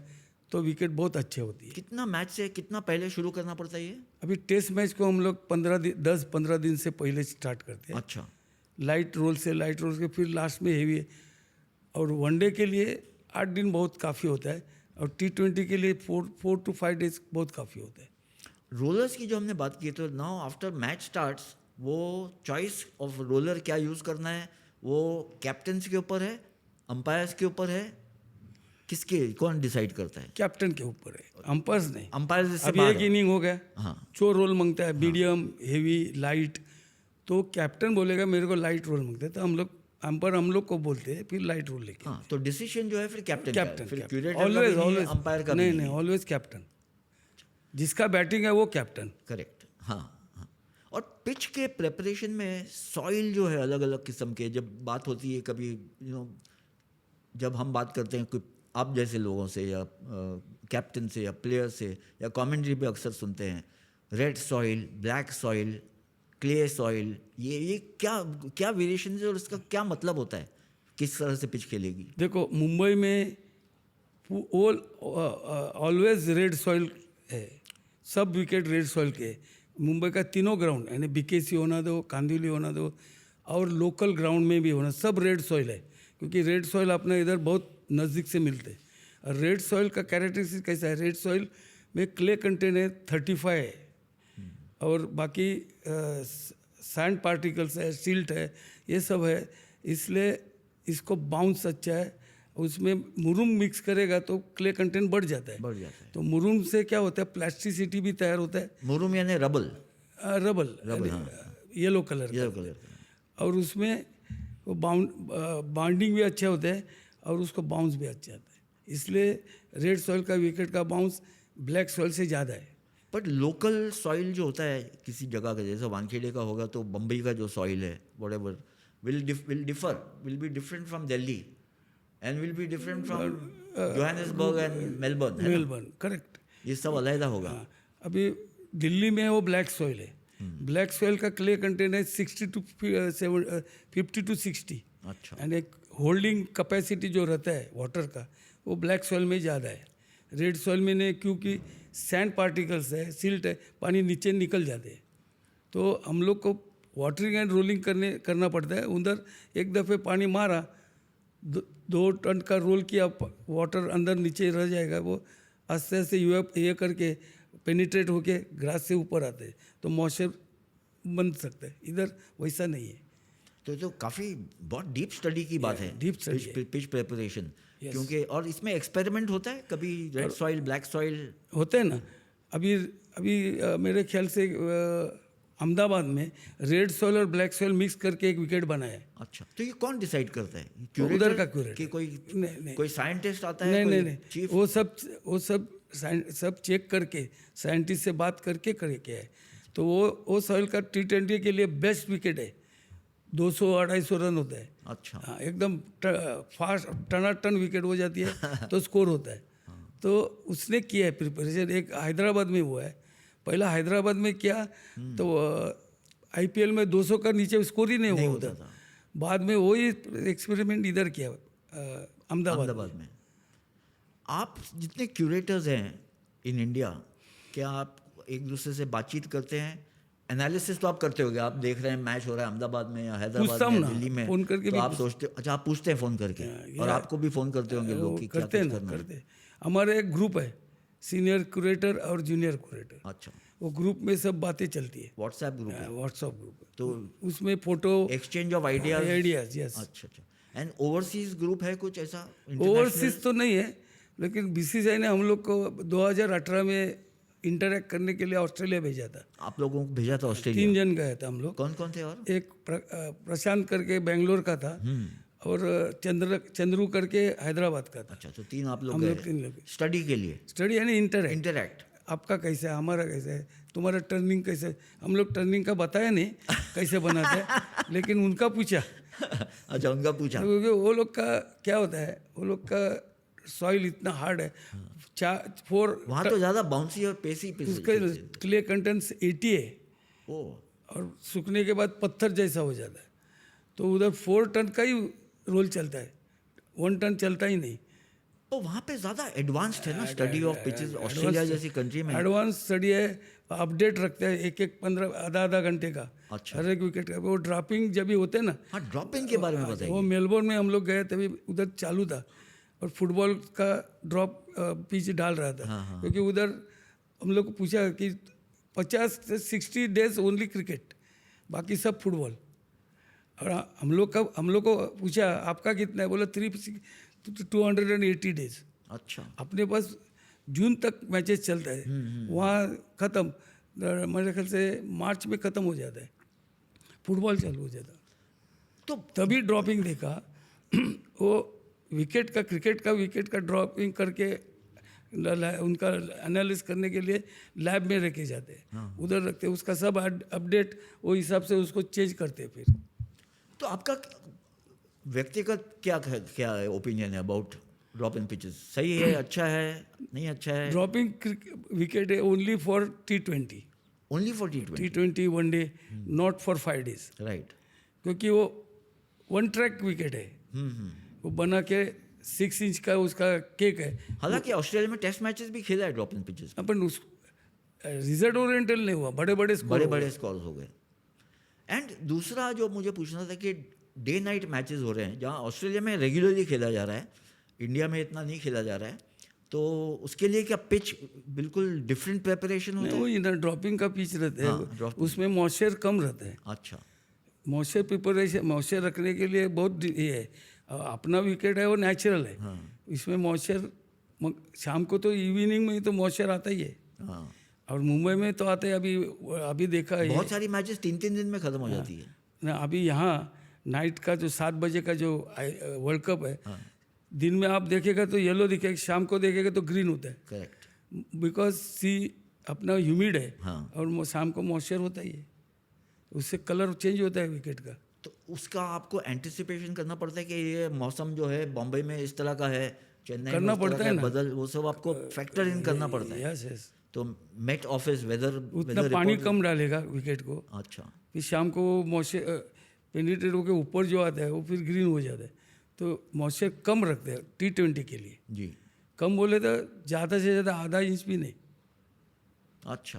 तो विकेट बहुत अच्छे होती है। कितना मैच से कितना पहले शुरू करना पड़ता है ये? अभी टेस्ट मैच को हम लोग 10-15 दिन से पहले स्टार्ट करते हैं। अच्छा। लाइट रोल के फिर लास्ट में हेवी है। और वनडे के लिए 8 दिन बहुत काफ़ी होता है, और T20 के लिए 4 to 5 days बहुत काफ़ी होता है। रोलर्स की जो हमने बात की, तो नाउ आफ्टर मैच स्टार्ट्स, वो चॉइस ऑफ रोलर क्या यूज़ करना है वो कैप्टन्स के ऊपर है, अंपायर्स के ऊपर है, किसके, कौन डिसाइड करता है? कैप्टन के ऊपर है, अंपायर्स नहीं। अंपायर्स इससे अभी बाहर एक है। इनिंग हो गया, हाँ। जो रोल मांगता है, मीडियम, हेवी, लाइट, तो कैप्टन बोलेगा मेरे को लाइट रोल मांगता है, तो हम लोग अंपायर हम लोग को बोलते हैं फिर लाइट रोल लेके। हाँ, तो डिसीजन जो है फिर कैप्टन का है, कैप्टन, फिर ऑलवेज क्यूरेटर का, अंपायर का नहीं, ऑलवेज कैप्टन, जिसका बैटिंग है वो कैप्टन। करेक्ट। हाँ, हाँ। और पिच के प्रेपरेशन में सॉइल जो है अलग अलग किस्म के, जब बात होती है कभी जब हम बात करते हैं कोई आप जैसे लोगों से या कैप्टन से या प्लेयर से या कमेंट्री पे अक्सर सुनते हैं red soil, black soil, clay soil, ये क्या क्या वेरिएशन है और इसका क्या मतलब होता है, किस तरह से पिच खेलेगी? देखो, मुंबई में ऑलवेज रेड सॉइल है, सब विकेट रेड सॉइल के। मुंबई का तीनों ग्राउंड, यानी BKC होना दो, कांदिवली होना दो, और लोकल ग्राउंड में भी होना, सब रेड सॉइल है, क्योंकि रेड सॉइल अपने इधर बहुत नज़दीक से मिलते हैं। और रेड सॉइल का कैरेक्टरिस्टिक कैसा है? रेड सॉइल में क्ले कंटेंट है 35 है, और बाकी सैंड पार्टिकल्स है, सिल्ट है, ये सब है, इसलिए इसको बाउंस अच्छा है। उसमें मुरुम मिक्स करेगा तो क्ले कंटेंट बढ़ जाता है। तो मुरुम से क्या होता है? प्लास्टिसिटी भी तैयार होता है। मुरुम यानी रबल, येलो कलर, और उसमें वो बाउंडिंग भी अच्छा होता है और उसको बाउंस भी अच्छा आता है, इसलिए रेड सॉइल का विकेट का बाउंस ब्लैक सॉइल से ज़्यादा है। बट लोकल सॉइल जो होता है किसी जगह का, जैसे वानखेड़े का होगा तो बम्बई का जो सॉइल है whatever will be different from Delhi and will be different from Johannesburg and Melbourne, correct. ये सब अलग होगा। अभी दिल्ली में वो ब्लैक सॉइल है, ब्लैक सॉइल का क्ले कंटेंट है 50 to 60, अच्छा एंड एक होल्डिंग कैपेसिटी जो रहता है वाटर का वो ब्लैक सॉइल में ज़्यादा है। रेड सॉइल में नहीं, क्योंकि सैंड पार्टिकल्स है, सिल्ट है, पानी नीचे निकल जाते हैं। तो हम लोग को वाटरिंग एंड रोलिंग करना पड़ता है। उधर एक दफ़े पानी मारा, 2 टन का रोल किया, वाटर अंदर नीचे रह जाएगा, वो आस्ते आस्ते ये करके पेनिट्रेट होके ग्रास से ऊपर आते हैं, तो मॉइस्चर बन सकता है। इधर वैसा नहीं है। तो काफ़ी बहुत डीप स्टडी की बात है, deep study है। पिच प्रिपरेशन, क्योंकि और इसमें एक्सपेरिमेंट होता है कभी, रेड सॉइल ब्लैक सॉइल होते हैं ना। अभी मेरे ख्याल से अहमदाबाद में रेड सॉइल और ब्लैक सॉइल मिक्स करके एक विकेट बनाया है। अच्छा, तो ये कौन डिसाइड करता है? उधर का क्यूरेटर कि नहीं। कोई साइंटिस्ट आता है? नहीं, चीफ? वो सब चेक करके साइंटिस्ट से बात करके है। तो वो सॉइल का T20 के लिए बेस्ट विकेट है, 200-250 रन होता है। अच्छा, हाँ, एकदम फास्ट टनाटन विकेट हो जाती है तो स्कोर होता है। तो उसने किया है प्रिपरेशन, एक हैदराबाद में हुआ है। पहला हैदराबाद में किया तो IPL में 200 का नीचे स्कोर ही नहीं हुआ होता उधर। था। बाद में वही एक्सपेरिमेंट इधर किया अहमदाबाद में। आप जितने क्यूरेटर्स हैं इन इंडिया, क्या आप एक दूसरे से बातचीत करते हैं? एनालिसिस तो आप करते होगे, आप देख रहे हैं मैच हो रहा है अहमदाबाद में या हैदराबाद में, दिल्ली में, फोन करके तो भी आप सोचते, अच्छा आप पूछते हैं फ़ोन करके, और आपको भी फ़ोन करते होंगे लोग कि क्या कुछ करना है? हमारे एक ग्रुप है, सीनियर क्यूरेटर और जूनियर क्यूरेटर। अच्छा, वो ग्रुप में सब बातें चलती है। व्हाट्सएप ग्रुप है? व्हाट्सएप ग्रुप है, तो उसमें photo exchange of ideas. Yes. अच्छा, एंड ओवरसीज ग्रुप है कुछ ऐसा? ओवरसीज तो नहीं है, लेकिन BCCI ने हम लोग को 2018 में इंटरैक्ट करने के लिए ऑस्ट्रेलिया भेजा था। आप लोगों को भेजा था ऑस्ट्रेलिया? 3 जन गए थे हम लोग। कौन कौन थे? और एक प्रशांत करके बेंगलोर का था, और चंद्रू करके हैदराबाद का था। अच्छा, तो 3 आप लोग हम लोग गए 3 लोग। स्टडी के लिए? स्टडी यानी इंटरैक्ट। आपका कैसा है, हमारा कैसा है, तुम्हारा टर्निंग कैसे है। हम लोग टर्निंग का बताया नहीं कैसे बनाते हैं, लेकिन उनका पूछा। अच्छा, उनका पूछा, क्योंकि वो लोग का क्या होता है, वो लोग का सॉइल इतना हार्ड है, 4 वहाँ तो ज़्यादा बाउंसी और पेसी उसका क्ले कंटेंट्स 80 है, और सूखने के बाद पत्थर जैसा हो जाता है। तो उधर 4 टन का ही रोल चलता है, 1 टन चलता ही नहीं। तो वहाँ पे ज़्यादा एडवांस्ड है ना स्टडी ऑफ पिचेस, ऑस्ट्रेलिया जैसी कंट्री में एडवांस स्टडी है, अपडेट रखते हैं, एक 15 आधा घंटे का। अच्छा, हर एक विकेट का। वो ड्रॉपिंग जब भी होते हैं ना, हाँ, ड्रॉपिंग के बारे में बताइए। वो मेलबोर्न में हम लोग गए तभी उधर चालू था, और फुटबॉल का ड्रॉप पिच डाल रहा था। क्योंकि उधर हम लोग को पूछा कि 50 से 60 डेज ओनली क्रिकेट, बाकी सब फुटबॉल। और हम लोग को पूछा आपका कितना है, बोला 280 डेज। अच्छा, अपने पास जून तक मैचेस चलता है, वहाँ ख़त्म, मेरे ख्याल से मार्च में ख़त्म हो जाता है, फुटबॉल चालू हो जाता। तो तभी ड्रॉपिंग देखा वो क्रिकेट का विकेट का ड्रॉपिंग करके उनका एनालिसिस करने के लिए लैब में रखे जाते हैं, उधर रखते हैं, उसका सब अपडेट वो हिसाब से उसको चेंज करते हैं फिर। तो आपका व्यक्तिगत क्या ओपिनियन है अबाउट ड्रॉपिंग पिचेस? सही है, अच्छा है, नहीं अच्छा है? ड्रॉपिंग विकेट है only for T20, only for T20, T20 1 day, not for 5 days. Right, क्योंकि वो 1 ट्रैक विकेट है, वो बना के 6 इंच का उसका केक है। हालांकि ऑस्ट्रेलिया में टेस्ट मैचेस भी खेला है ड्रॉपिंग पिचेस, अपन उस रिजल्ट ओरिएंटल नहीं हुआ, बड़े स्कोर हो गए। एंड दूसरा जो मुझे पूछना था कि डे नाइट मैचेस हो रहे हैं, जहाँ ऑस्ट्रेलिया में रेगुलरली खेला जा रहा है, इंडिया में इतना नहीं खेला जा रहा है, तो उसके लिए क्या पिच बिल्कुल डिफरेंट प्रिपरेशन होता है? वही ना, ड्रॉपिंग का पिच रहता है, उसमें मॉइस्चर कम रहता है। अच्छा, मॉइस्चर प्रिपरेशन, मॉइस्चर रखने के लिए बहुत ये है। अपना विकेट है वो नेचुरल है, इसमें मॉइस्चर शाम को तो इवनिंग में ही तो मॉइस्चर आता ही है। और मुंबई में तो आते हैं, अभी देखा है बहुत सारी मैचेस 3-3 दिन में ख़त्म हो जाती है ना। अभी यहाँ नाइट का जो 7 बजे का जो वर्ल्ड कप है, दिन में आप देखेगा तो येलो दिखेगा, शाम को देखेगा तो ग्रीन होता है। करेक्ट, बिकॉज सी अपना ह्यूमिड है, और शाम को मॉइस्चर होता ही है, उससे कलर चेंज होता है विकेट का। तो उसका आपको एंटिसिपेशन करना पड़ता है कि ये मौसम जो है बॉम्बे में इस तरह का है, चेन्नई करना में पड़ता है ना, वो सब आपको फैक्टर इन करना पड़ता है। यस। तो मेट ऑफिस वेदर उतना पानी कम डालेगा विकेट को, अच्छा फिर शाम को वो मॉइस्चर पेनिट्रेट होकर ऊपर जो आता है वो फिर ग्रीन हो जाता है। तो मॉइस्चर कम रखते हैं T20 के लिए। जी, कम बोले तो ज़्यादा से ज़्यादा आधा इंच भी नहीं। अच्छा।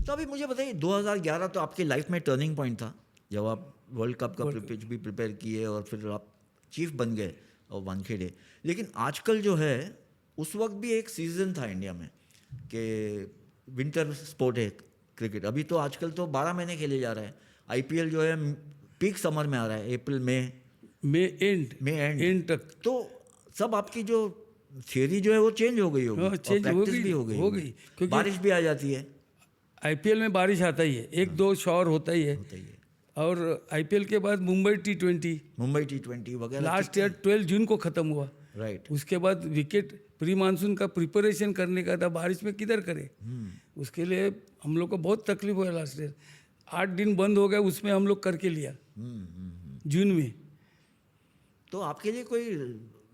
तो अभी मुझे बताइए 2011 तो आपकी लाइफ में टर्निंग पॉइंट था, जब आप वर्ल्ड कप का पिच भी प्रिपेयर किए और फिर आप चीफ बन गए और वानखेड़े। लेकिन आजकल जो है, उस वक्त भी एक सीजन था इंडिया में कि विंटर स्पोर्ट है क्रिकेट। अभी तो आजकल तो 12 महीने खेले जा रहा है। IPL जो है पीक समर में आ रहा है, अप्रैल मई एंड तक। तो सब आपकी जो थियरी जो है वो चेंज हो गई होगी, हाँ, और चेंज प्रैक्टिस भी हो हो गई क्योंकि बारिश भी आ जाती है। IPL में बारिश आता ही है, एक दो शॉर होता ही है। और IPL के बाद मुंबई T20 वगैरह लास्ट ईयर 12 जून को ख़त्म हुआ। राइट। उसके बाद विकेट प्री मानसून का प्रिपरेशन करने का था, बारिश में किधर करे। उसके लिए हम लोग को बहुत तकलीफ हुआ लास्ट ईयर। 8 दिन बंद हो गए, उसमें हम लोग करके लिया जून में। तो आपके लिए कोई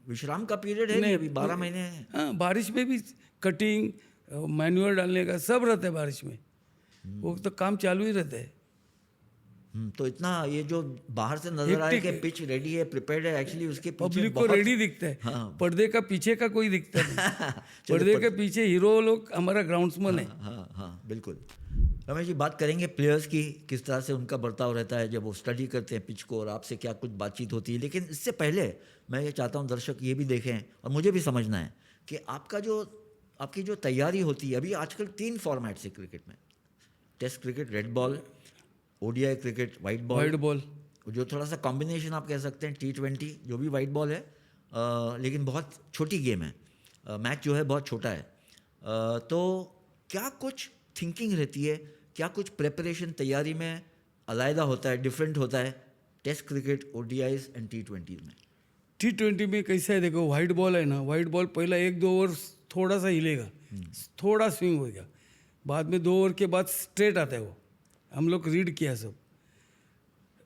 विश्राम का पीरियड है नहीं अभी 12 महीने है? हाँ, बारिश में भी कटिंग मैन्युअल डालने का सब रहता है बारिश में। वो तो काम चालू ही रहता है। तो इतना ये जो बाहर से नजर आए कि पिच रेडी है, प्रिपेयर्ड है, एक्चुअली उसके पीछे पब्लिक को रेडी दिखता है। हाँ। पर्दे का पीछे का कोई दिखता नहीं। पर्दे के पीछे हीरो लोग हमारा ग्राउंड्समैन है। हाँ बिल्कुल। रमेश जी, बात करेंगे प्लेयर्स की, किस तरह से उनका बर्ताव रहता है जब वो स्टडी करते हैं पिच को, और आपसे क्या कुछ बातचीत होती है। लेकिन इससे पहले मैं ये चाहता हूँ दर्शक ये भी देखें और मुझे भी समझना है कि आपकी जो तैयारी होती है। अभी आजकल 3 फॉर्मेट्स है क्रिकेट में, test cricket red ball, ODI cricket white ball, जो थोड़ा सा कॉम्बिनेशन आप कह सकते हैं T20 जो भी वाइट बॉल है, लेकिन बहुत छोटी गेम है, मैच जो है बहुत छोटा है। तो क्या कुछ थिंकिंग रहती है, क्या कुछ प्रिपरेशन तैयारी में अलग होता है, डिफरेंट होता है test cricket, ODIs and T20 में? T20 में कैसा है, देखो वाइट बॉल है ना, वाइट बॉल पहला 1-2 ओवर थोड़ा सा हिलेगा, थोड़ा स्विंग होएगा, बाद में 2 ओवर के बाद स्ट्रेट आता है। वो हम लोग रीड किया सब।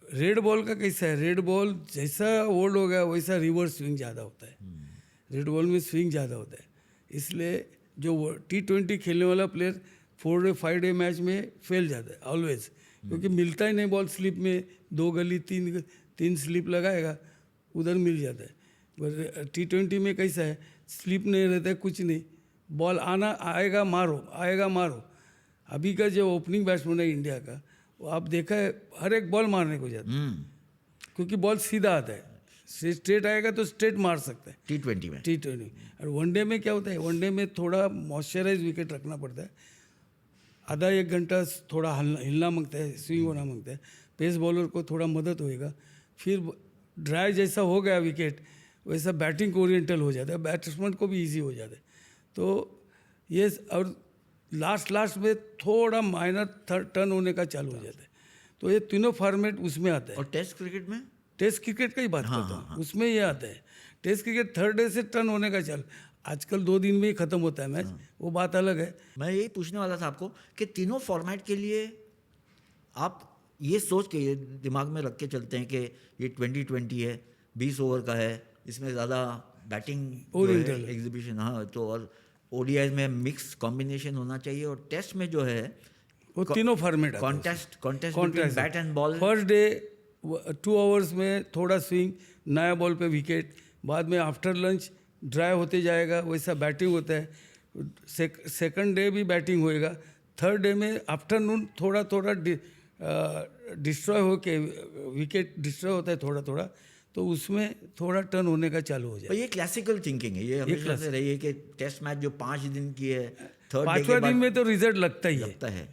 रेड बॉल का कैसा है, रेड बॉल जैसा ओल्ड हो गया वैसा रिवर्स स्विंग ज़्यादा होता है। रेड बॉल में स्विंग ज़्यादा होता है, इसलिए जो T20 खेलने वाला प्लेयर 4 डे 5 डे मैच में फेल जाता है ऑलवेज, क्योंकि मिलता ही नहीं बॉल। स्लिप में 2 गली 3 स्लिप लगाएगा, उधर मिल जाता है। पर T20 में कैसा है, स्लिप नहीं रहता है, कुछ नहीं, बॉल आएगा मारो। अभी का जो ओपनिंग बैट्समैन है इंडिया का, वो आप देखा है हर एक बॉल मारने को जाता है, क्योंकि बॉल सीधा आता है। स्ट्रेट आएगा तो स्ट्रेट मार सकता है T20 और वनडे में क्या होता है, वनडे में थोड़ा मॉइस्चराइज विकेट रखना पड़ता है। आधा 1 घंटा थोड़ा हिलना मांगता है, स्विंग होना मांगता है। पेस बॉलर को थोड़ा मदद होएगा, फिर ड्राई जैसा हो गया विकेट वैसा बैटिंग को ओरिएंटल हो जाता है, बैट्समैन को भी इजी हो जाता है। तो ये और लास्ट में थोड़ा माइनर टर्न होने का चालू हो जाता है। तो ये तीनों फॉर्मेट उसमें आता है। और टेस्ट क्रिकेट में, टेस्ट क्रिकेट का ही बात करता हूँ, उसमें ये आता है। टेस्ट क्रिकेट 3rd डे से टर्न होने का चालू, आजकल 2 दिन में ही खत्म होता है मैच, वो बात अलग है। मैं यही पूछने वाला था आपको कि तीनों फॉर्मेट के लिए आप ये सोच के ये दिमाग में रख के चलते हैं कि ये 2020 है, 20 ओवर का है, इसमें ज़्यादा बैटिंग एग्जीबिशन, हाँ, तो और ODI में मिक्स कॉम्बिनेशन होना चाहिए, और टेस्ट में जो है वो तीनों format contest between bat and ball. First day 2 hours में थोड़ा स्विंग, नया बॉल पे विकेट, बाद में आफ्टर लंच ड्राई होते जाएगा, वैसा बैटिंग होता है। सेकंड डे भी बैटिंग होएगा। 3rd डे में आफ्टरनून थोड़ा डिस्ट्रॉय हो के विकेट डिस्ट्रॉय होता है थोड़ा, तो उसमें थोड़ा टर्न होने का चालू हो जाए। ये क्लासिकल थिंकिंग है, ये हमेशा से रही है कि टेस्ट मैच जो 5 दिन की है, 5वां दिन में तो रिजल्ट लगता है।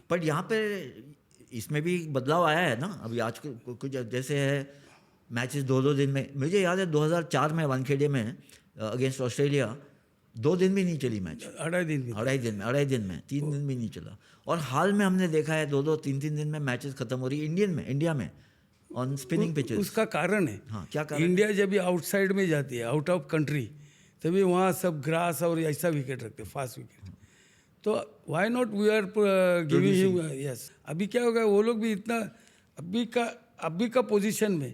पर यहाँ पे इसमें भी बदलाव आया है ना। अभी आज कुछ जैसे है मैचेस 2-2 दिन में। मुझे याद है 2004 में वानखेड़े में अगेंस्ट ऑस्ट्रेलिया 2 दिन भी नहीं चली मैच, 2.5 दिन में 3 दिन भी नहीं चला। और हाल में हमने देखा है 2-2 3-3 दिन में मैचेस खत्म हो रही है इंडिया में ऑन स्पिनिंग पिचेस। उसका कारण है, हाँ, क्या कारण? इंडिया जब भी आउटसाइड में जाती है, आउट ऑफ कंट्री, तभी वहाँ सब ग्रास और ऐसा विकेट रखते हैं, फास्ट विकेट। तो why not we are giving him, yes. अभी क्या होगा, वो लोग भी इतना अभी का पोजीशन में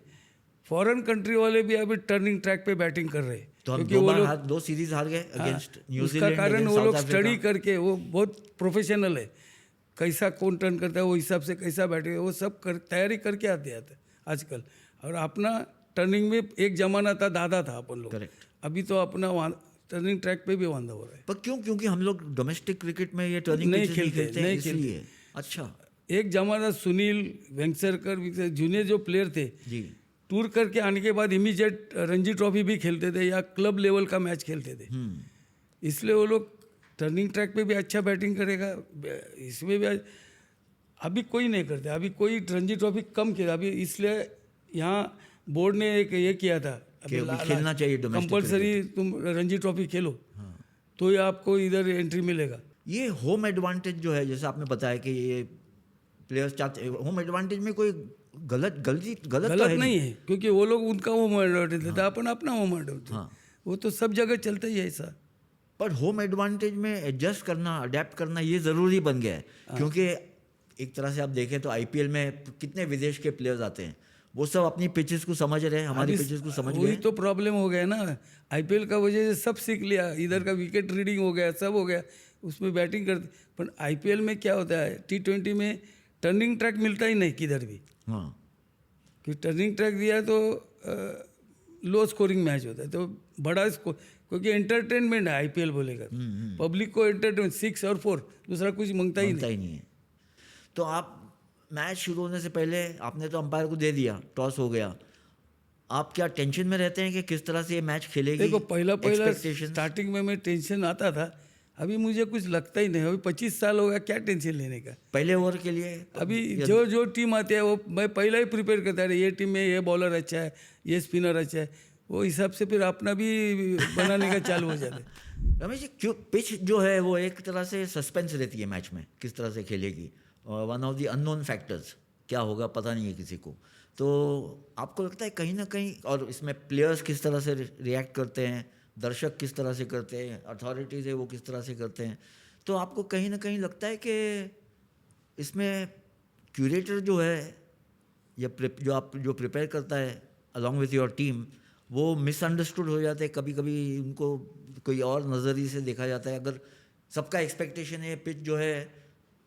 फॉरेन कंट्री वाले भी अभी टर्निंग ट्रैक पे बैटिंग कर रहे हैं। तो हम क्योंकि वो लोग 2 सीरीज हार गए अगेंस्ट उसका न्यूजीलैंड, कारण वो लोग स्टडी करके, वो बहुत प्रोफेशनल है, कैसा कौन टर्न करता है वो हिसाब से कैसा बैठे वो सब तैयारी करके आते आजकल। और अपना टर्निंग में एक जमाना था, दादा था अपन लोग, करेक्ट। अभी तो अपना टर्निंग ट्रैक पे भी वांधा हो रहा है। पर क्यों? क्योंकि हम लोग डोमेस्टिक क्रिकेट में ये टर्निंग नहीं पिचेस नहीं खेलते, खेलते नहीं इसलिए। अच्छा एक जमाना सुनील वेंगसरकर जूनियर जो प्लेयर थे, जी। टूर करके आने के बाद इमीडिएट रणजी ट्रॉफी भी खेलते थे या क्लब लेवल का मैच खेलते थे। इसलिए वो लोग टर्निंग ट्रैक पे भी अच्छा बैटिंग करेगा, इसमें भी अभी कोई नहीं करते, अभी कोई रणजी ट्रॉफी कम खेला अभी, इसलिए यहाँ बोर्ड ने एक ये किया था कि अभी खेलना चाहिए डोमेस्टिक कंपलसरी, तुम रणजी ट्रॉफी खेलो तो ही आपको इधर एंट्री मिलेगा। ये होम एडवांटेज जो है, जैसे आपने बताया कि ये प्लेयर्स चाहते, होम एडवांटेज में कोई गलत तो है नहीं है, क्योंकि वो लोग उनका होम एडवांटेज लेता है, अपन अपना होम एडवांटेज, वो तो सब जगह चलता ही है ऐसा। पर होम एडवांटेज में एडजस्ट करना, अडेप्ट करना ये ज़रूरी बन गया है, क्योंकि एक तरह से आप देखें तो आईपीएल में कितने विदेश के प्लेयर्स आते हैं, वो सब अपनी पिचेस को समझ रहे हैं, हमारी पिचेस को समझ गए। वही तो प्रॉब्लम हो गया ना, आईपीएल का वजह से सब सीख लिया, इधर का विकेट रीडिंग हो गया, सब हो गया, उसमें बैटिंग करते। पर आईपीएल में क्या होता है, T20 में टर्निंग ट्रैक मिलता ही नहीं किधर भी। हाँ, कि टर्निंग ट्रैक दिया तो लो स्कोरिंग मैच होता है, तो बड़ा स्कोर, क्योंकि एंटरटेनमेंट है आईपीएल बोलेगा, पब्लिक को एंटरटेनमेंट 6 और 4 दूसरा कुछ मांगता ही नहीं है। तो आप मैच शुरू होने से पहले आपने तो अंपायर को दे दिया, टॉस हो गया, आप क्या टेंशन में रहते हैं कि किस तरह से ये मैच खेलेगी? देखो पहला स्टार्टिंग में मैं टेंशन आता था, अभी मुझे कुछ लगता ही नहीं, अभी 25 साल हो गया, क्या टेंशन लेने का। पहले ओवर के लिए अभी जो टीम आती है वो मैं पहले ही प्रिपेयर करता है, ये टीम में ये बॉलर अच्छा है, ये स्पिनर अच्छा है, वो हिसाब से फिर अपना भी बनाने का चालू हो जाता है। रमेश जी, क्यों पिच जो है वो एक तरह से सस्पेंस रहती है मैच में, किस तरह से खेलेगी, one of the unknown factors, क्या होगा पता नहीं है किसी को। तो आपको लगता है कहीं ना कहीं, और इसमें प्लेयर्स किस तरह से रिएक्ट करते हैं, दर्शक किस तरह से करते हैं, अथॉरिटीज़ है वो किस तरह से करते हैं, तो आपको कहीं ना कहीं लगता है कि इसमें क्यूरेटर जो है या जो प्रिपेयर करता है अलॉन्ग विथ योर टीम, वो मिसअंडरस्टूड हो जाते हैं, कभी कभी उनको कोई और नज़रिए से देखा जाता है। अगर सबका एक्सपेक्टेशन है पिच जो है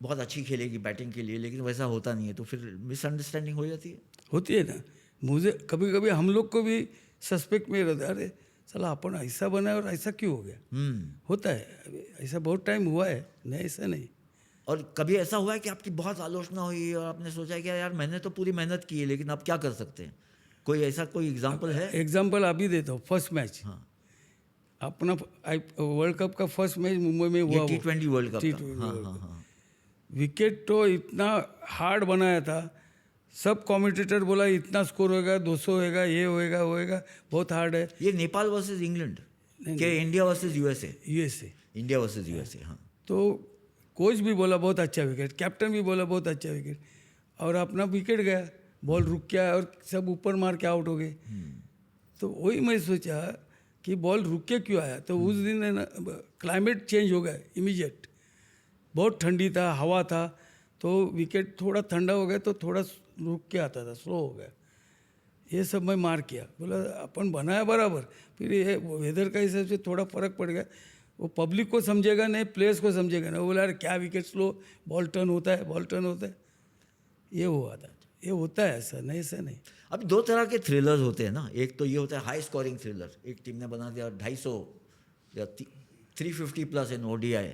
बहुत अच्छी खेलेगी बैटिंग के लिए, लेकिन वैसा होता नहीं है, तो फिर मिसअंडरस्टैंडिंग हो जाती है। होती है ना, मुझे कभी कभी हम लोग को भी सस्पेक्ट में रहता है, अरे चला अपन ऐसा बना है और ऐसा क्यों हो गया। होता है, ऐसा बहुत टाइम हुआ है, नहीं ऐसा नहीं। और कभी ऐसा हुआ है कि आपकी बहुत आलोचना हुई और आपने सोचा कि यार मैंने तो पूरी मेहनत की है, लेकिन अब क्या कर सकते हैं, कोई ऐसा कोई एग्जाम्पल है? एग्जाम्पल अभी देता हूँ, फर्स्ट मैच, हाँ, अपना वर्ल्ड कप का फर्स्ट मैच मुंबई में हुआ, T20 वर्ल्ड कप। हाँ, विकेट तो इतना हार्ड बनाया था, सब कमेंटेटर बोला इतना स्कोर होगा, 200 होएगा, ये होएगा, बहुत हार्ड है। ये नेपाल वर्सेस इंग्लैंड के India versus USA, India versus USA. हाँ, तो कोच भी बोला बहुत अच्छा विकेट, कैप्टन भी बोला बहुत अच्छा विकेट, और अपना विकेट गया, बॉल रुक गया और सब ऊपर मार के आउट हो गए। तो वही मैं सोचा कि बॉल रुक के क्यों आया, तो उस दिन है ना क्लाइमेट चेंज हो गया इमीडिएट, बहुत ठंडी था, हवा था, तो विकेट थोड़ा ठंडा हो गया, तो थोड़ा रुक के आता था, स्लो हो गया। ये सब मैं मार किया, बोला अपन बनाया बराबर, फिर ये वेदर का हिसाब से थोड़ा फर्क पड़ गया, वो पब्लिक को समझेगा नहीं, प्लेयर्स को समझेगा नहीं, वो बोला यार क्या विकेट स्लो, बॉल टर्न होता है, ये हुआ था। ये होता है, ऐसा नहीं। अब 2 तरह के थ्रिलर्स होते हैं ना, एक तो ये होता है हाई स्कोरिंग थ्रिलर, एक टीम ने बना दिया 250 या 350 प्लस इन ODI,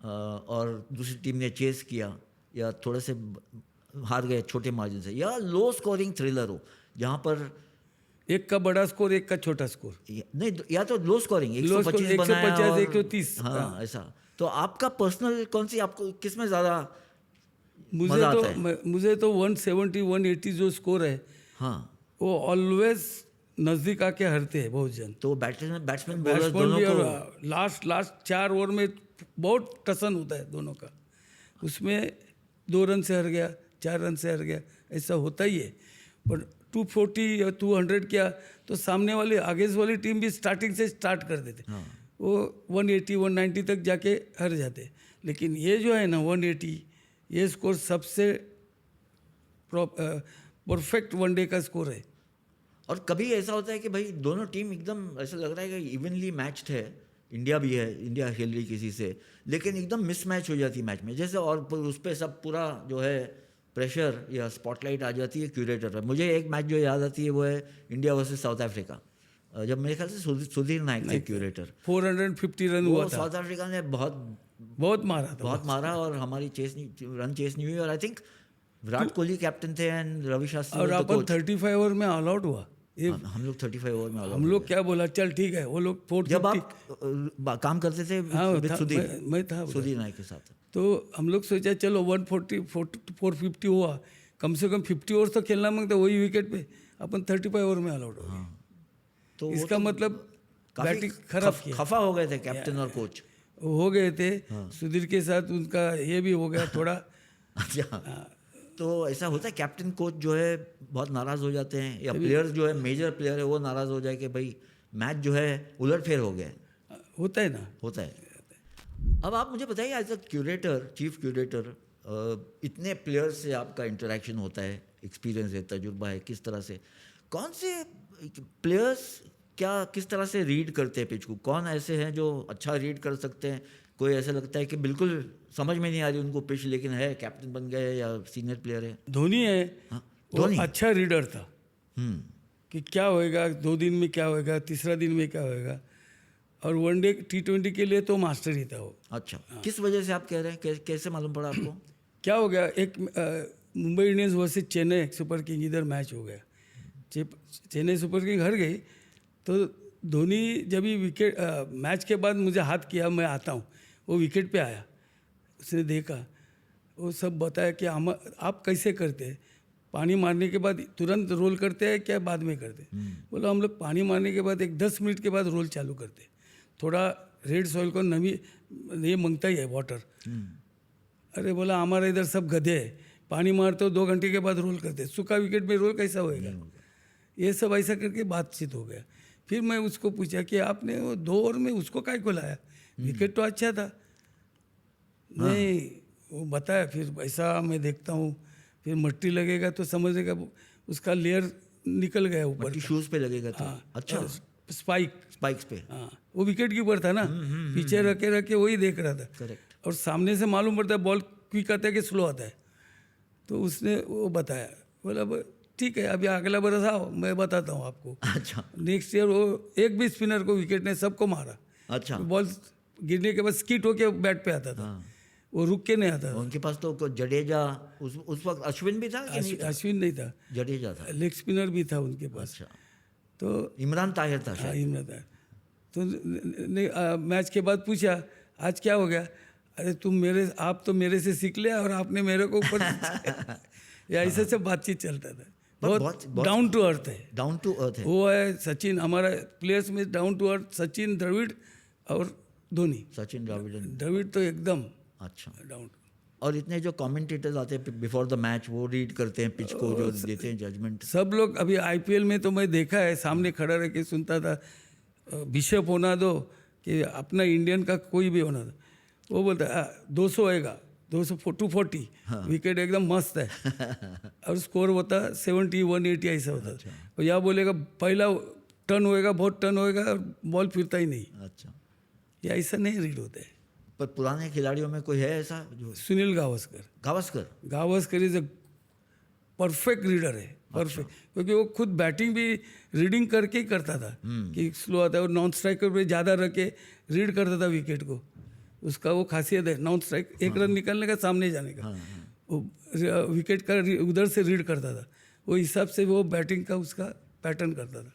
और दूसरी टीम ने चेस किया या थोड़े से हार गए छोटे मार्जिन से, या लो स्कोरिंग थ्रिलर हो जहाँ पर एक का बड़ा स्कोर, एक का छोटा स्कोर, नहीं, या तो लो स्कोरिंग 125 150 130। हाँ, ऐसा। तो आपका पर्सनल कौन सी, आपको किस में ज़्यादा मुझे तो 170 180 जो स्कोर है, हाँ, वो ऑलवेज नज़दीक आके हरते हैं बहुत जन। तो बैट्समैन बॉलर दोनों को लास्ट 4 ओवर में बहुत टसन होता है दोनों का, उसमें 2 रन से हर गया, 4 रन से हर गया, ऐसा होता ही है। पर 240 या 200 किया तो सामने वाली आगे वाली टीम भी स्टार्टिंग से स्टार्ट कर देते, वो 180 190 तक जाके हर जाते। लेकिन ये जो है ना 180, ये स्कोर सबसे परफेक्ट वनडे का स्कोर है। और कभी ऐसा होता है कि भाई दोनों टीम एकदम ऐसा लग रहा है कि इवनली मैच्ड है, इंडिया भी है, इंडिया खेल रही किसी से, लेकिन एकदम मिसमैच हो जाती है मैच में जैसे, और उस पर सब पूरा जो है प्रेशर या स्पॉटलाइट आ जाती है क्यूरेटर पर। मुझे एक मैच जो याद आती है वो है इंडिया वर्सेस साउथ अफ्रीका, जब मेरे ख्याल से सुधीर नायक थे क्यूरेटर। 450 रन हुआ था। साउथ अफ्रीका ने बहुत मारा था, बहुत मारा, और हमारी रन चेस नहीं हुई। और I think Virat Kohli captain थे एंड रवि शास्त्री और अपन 35 ओवर में ऑल आउट हुआ। हम लोग 35 ओवर में हम लोग क्या बोला, चल ठीक है, वो लोग 450। जब आप काम करते थे सुधीर, मैं था सुधीर नायक के साथ, तो हम लोग सोचा चलो 450 हुआ, कम से कम 50 ओवर तो खेलना मांगता, वही विकेट पे अपन 35 ओवर में ऑल आउट हो गए। तो इसका मतलब बैटिंग खराब किया, खफा हो गए थे कैप्टन और कोच हो गए थे। सुधीर के साथ उनका ये भी हो गया थोड़ा। अच्छा, तो ऐसा होता है कैप्टन कोच जो है बहुत नाराज़ हो जाते हैं, या प्लेयर जो है मेजर प्लेयर है वो नाराज़ हो जाए कि भाई मैच जो है उलटफेर हो गया। होता है ना, होता है। अब आप मुझे बताइए as a curator, chief curator, इतने प्लेयर्स से आपका इंटरेक्शन होता है, एक्सपीरियंस है, तजुर्बा है, किस तरह से कौन से प्लेयर्स किस तरह से रीड करते हैं पिच को? कौन ऐसे हैं जो अच्छा रीड कर सकते हैं? कोई ऐसा लगता है कि बिल्कुल समझ में नहीं आ रही उनको पिच, लेकिन है कैप्टन बन गए या सीनियर प्लेयर है? धोनी है। धोनी अच्छा रीडर था कि क्या होएगा, 2 दिन में क्या होएगा, तीसरा दिन में क्या होएगा। और वनडे T20 के लिए तो मास्टर ही था वो। अच्छा, किस वजह से आप कह रहे हैं, कैसे मालूम पड़ा आपको? क्या हो गया, एक Mumbai Indians versus Chennai super king इधर मैच हो गया, चेन्नई सुपर किंग हार गई। तो धोनी जब ही विकेट मैच के बाद मुझे हाथ किया, मैं आता हूँ, वो विकेट पे आया, उसने देखा, वो सब बताया कि आप कैसे करते हैं, पानी मारने के बाद तुरंत रोल करते हैं क्या बाद में करते हैं? बोला हम लोग पानी मारने के बाद 10 मिनट के बाद रोल चालू करते हैं, थोड़ा रेड सॉइल को नमी ये मांगता ही है वाटर। अरे बोला हमारे इधर सब गधे है, पानी मारते हो 2 घंटे के बाद रोल करते, सूखा विकेट में रोल कैसा होएगा? ये सब ऐसा करके बातचीत हो गया। फिर मैं उसको पूछा कि आपने वो 2 ओवर में उसको काय को लाया, विकेट तो अच्छा था। नहीं, वो बताया, फिर ऐसा मैं देखता हूँ, फिर मट्टी लगेगा तो समझेगा उसका लेयर निकल गया ऊपर, शूज पे लगेगा तो। अच्छा, स्पाइक्स पे। हाँ, वो विकेट कीपर था ना, पीछे रखे वही देख रहा था। करेक्ट। और सामने से मालूम पड़ता है बॉल क्विक आता है कि स्लो आता है। तो उसने वो बताया, बोला ठीक है अभी अगला बरस आओ, मैं बताता हूँ आपको। अच्छा, नेक्स्ट ईयर वो एक भी स्पिनर को विकेट ने सबको मारा। अच्छा, बॉल गिरने के बाद स्किट होके बैट पे आता था, वो रुक के नहीं आता था। उनके पास तो जडेजा, उस वक्त अश्विन भी था कि नहीं था? अश्विन नहीं था, जडेजा था। लेग स्पिनर भी था उनके पास। अच्छा, तो इमरान ताहिर था शायद। इमरान ताहिर। तो मैच के बाद पूछा आज क्या हो गया? अरे आप तो मेरे से सीख लिया और आपने मेरे को ऊपर या ऐसे सब बातचीत चलता था। बहुत डाउन टू अर्थ है। डाउन टू अर्थ है वो है सचिन, हमारा प्लेयर्स में down to earth Sachin, Dravid और धोनी। सचिन, द्रविड़ तो एकदम अच्छा डाउन। और इतने जो कमेंटेटर्स आते हैं बिफोर द मैच, वो रीड करते हैं पिच को, जो देते हैं जजमेंट। सब लोग अभी IPL में तो मैं देखा है, सामने खड़ा रह के सुनता था, बिशप होना दो कि अपना इंडियन का कोई भी होना दो, वो बोलता 200 आएगा, 240 विकेट एकदम मस्त है। और स्कोर होता 70, 180 ऐसा होता। और या बोलेगा पहला टर्न होएगा, बहुत टर्न होएगा, बॉल फिरता ही नहीं। अच्छा, ये ऐसा नहीं रीड होता है। पर पुराने खिलाड़ियों में कोई है ऐसा जो? Sunil Gavaskar is a perfect reader है, परफेक्ट। क्योंकि वो खुद बैटिंग भी रीडिंग करके ही करता था कि स्लो आता है, और नॉन स्ट्राइकर पे ज़्यादा रख के रीड करता था विकेट को। उसका वो खासियत है, नॉन स्ट्राइक 1 रन निकलने का, सामने जाने का, वो विकेट का उधर से रीड करता था। वो हिसाब से वो बैटिंग का उसका पैटर्न करता था,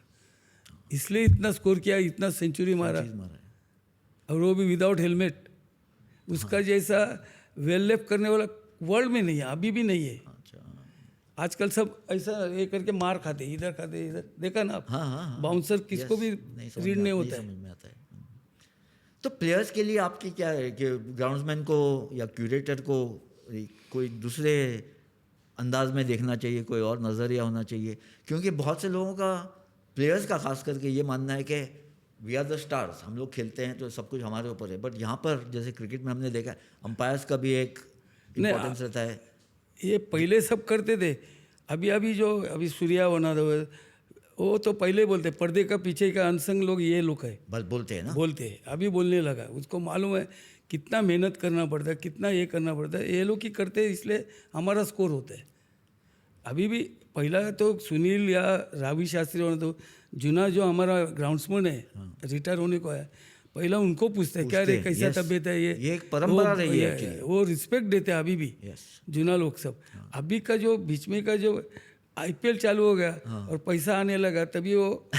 इसलिए इतना स्कोर किया, इतना सेंचुरी मारा। और वो भी विदाउट हेलमेट। उसका जैसा वेल लेफ्ट करने वाला वर्ल्ड में नहीं है, अभी भी नहीं है। आजकल सब ऐसा ये करके मार खाते, इधर खाते, इधर देखा ना आप। बाउंसर किसको भी रीड नहीं होता है। समझ में आता है। तो प्लेयर्स के लिए आपकी क्या है कि ग्राउंड्समैन को या क्यूरेटर को कोई दूसरे अंदाज में देखना चाहिए, कोई और नज़रिया होना चाहिए? क्योंकि बहुत से लोगों का, प्लेयर्स का खास करके ये मानना है कि वी आर द स्टार्स, हम लोग खेलते हैं तो सब कुछ हमारे ऊपर है। बट यहाँ पर जैसे क्रिकेट में हमने देखा, अंपायर्स का भी एक इम्पोर्टेंस रहता है। ये पहले सब करते थे, अभी सूर्या होना वो तो पहले बोलते पर्दे का पीछे का अनसंग लोग ये लोग है, बस बोलते हैं ना। बोलते हैं। अभी बोलने लगा, उसको मालूम है कितना मेहनत करना पड़ता है, कितना ये करना पड़ता है। ये लोग ही करते हैं, इसलिए हमारा स्कोर होता है। अभी भी पहला तो सुनील या रावी शास्त्री होने तो जुना जो हमारा ग्राउंड्समैन है, रिटायर होने को है, पहला उनको पूछते हैं क्या रे कैसा yes. तबीयत है। ये एक परंपरा रही है actually। वो रिस्पेक्ट देते हैं अभी भी Yes। जुना लोग सब। अभी का जो बीच में का जो आईपीएल चालू हो गया और पैसा आने लगा, तभी वो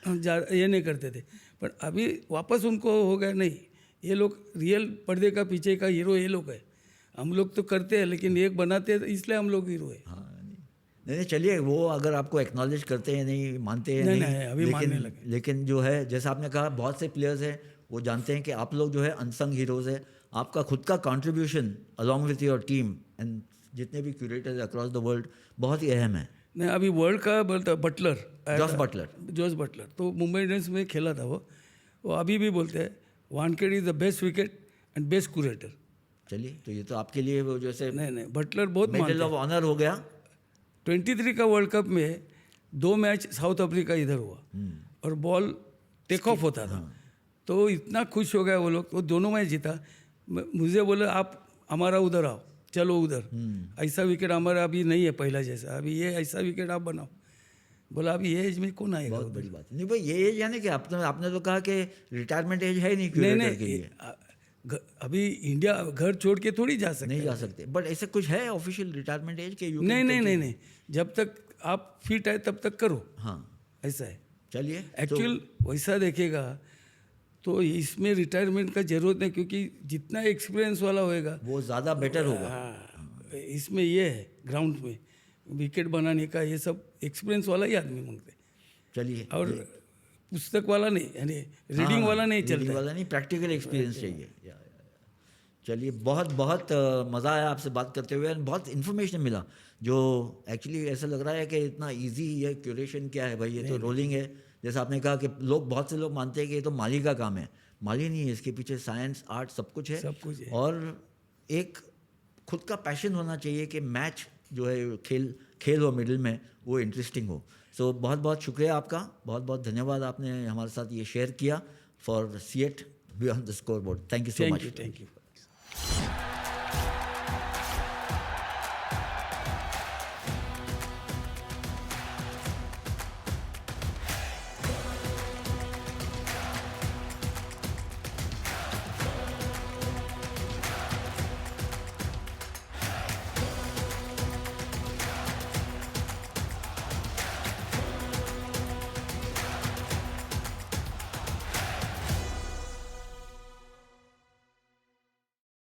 ये नहीं करते थे। पर अभी वापस उनको हो गया, नहीं ये लोग रियल पर्दे का पीछे का हीरो ये लोग है। हम लोग तो करते हैं लेकिन एक बनाते हैं, इसलिए हम लोग हीरो है। हाँ नहीं चलिए, वो अगर आपको एक्नॉलेज करते हैं, नहीं मानते हैं, नहीं, अभी मानने लगे। लेकिन जो है जैसा आपने कहा, बहुत से प्लेयर्स हैं वो जानते हैं कि आप लोग जो है अनसंग हीरोज़ है। आपका खुद का contribution along with your team and जितने भी क्यूरेटर्स अक्रॉस द वर्ल्ड बहुत ही अहम है। नहीं, अभी वर्ल्ड का बटलर, जॉस बटलर तो मुंबई इंडियंस में खेला था वो अभी भी बोलते हैं Wankhede is the best wicket and best curator. चलिए, तो ये तो आपके लिए वो जैसे नहीं बटलर बहुत मेडल ऑफ ऑनर हो गया। 23 का वर्ल्ड कप में 2 मैच साउथ अफ्रीका इधर हुआ और बॉल टेक ऑफ होता था, तो इतना खुश हो गया वो लोग। वो दोनों मैच जीता। मुझे बोले आप हमारा उधर आओ, चलो उधर, ऐसा विकेट हमारा अभी नहीं है पहला जैसा, अभी ये ऐसा विकेट आप बनाओ। बोला अभी ये एज में कौन आएगा। बहुत बड़ी बात नहीं भाई, ये एज यानी कि आपने तो कहा कि रिटायरमेंट एज है नहीं क्यूरेटर के लिए। अभी इंडिया घर छोड़ के थोड़ी जा सकते, नहीं जा सकते, बट ऐसा कुछ है ऑफिशियल रिटायरमेंट एज के? नहीं, जब तक आप फिट है तब तक करो। हाँ ऐसा है। चलिए, एक्चुअल वैसा देखेगा तो इसमें रिटायरमेंट का जरूरत नहीं, क्योंकि जितना एक्सपीरियंस वाला होएगा वो ज़्यादा बेटर होगा। हाँ, इसमें ये है ग्राउंड में विकेट बनाने का, ये सब एक्सपीरियंस वाला ही आदमी मांगते। चलिए, और पुस्तक वाला नहीं, यानी रीडिंग वाला नहीं चलता, रीडिंग वाला नहीं, प्रैक्टिकल एक्सपीरियंस चाहिए। चलिए, बहुत बहुत मज़ा आया आपसे बात करते हुए, बहुत इन्फॉर्मेशन मिला जो एक्चुअली ऐसा लग रहा है कि इतना इजी है। क्यूरेशन क्या है भाई, ये तो रोलिंग है। जैसा आपने कहा कि बहुत से लोग मानते हैं कि ये तो माली का काम है। माली नहीं है, इसके पीछे साइंस, आर्ट सब कुछ है। और एक खुद का पैशन होना चाहिए कि मैच जो है खेल हो मिडिल में, वो इंटरेस्टिंग हो। सो बहुत बहुत शुक्रिया आपका, बहुत बहुत धन्यवाद आपने हमारे साथ ये शेयर किया for CEAT beyond the scoreboard. Thank you so much. Thank you.